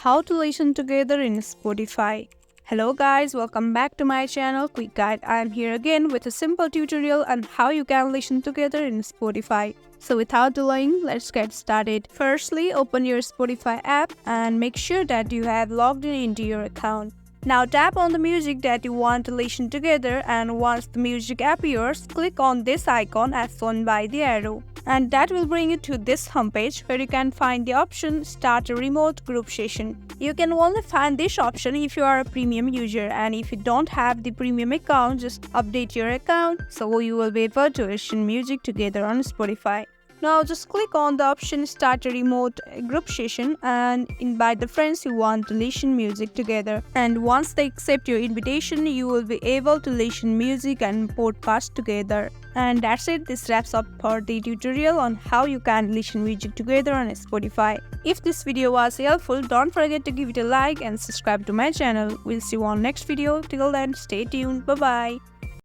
how to listen together in Spotify. Hello guys, welcome back to my channel Quick Guide. I am here again with a simple tutorial on how you can listen together in Spotify. So without delaying, let's get started. Firstly, open your Spotify app and make sure that you have logged in into your account. Now tap on the music that you want to listen together, and once the music appears, click on this icon as shown by the arrow. And that will bring you to this homepage where you can find the option Start a Remote Group Session. You can only find this option if you are a premium user, and if you don't have the premium account, just update your account so you will be able to listen music together on Spotify. Now just click on the option Start a Remote Group Session and invite the friends you want to listen music together. And once they accept your invitation, you will be able to listen music and podcast together. And that's it. This wraps up for the tutorial on how you can listen music together on Spotify. If this video was helpful, don't forget to give it a like and subscribe to my channel. We'll see you on next video. Till then, stay tuned. Bye bye.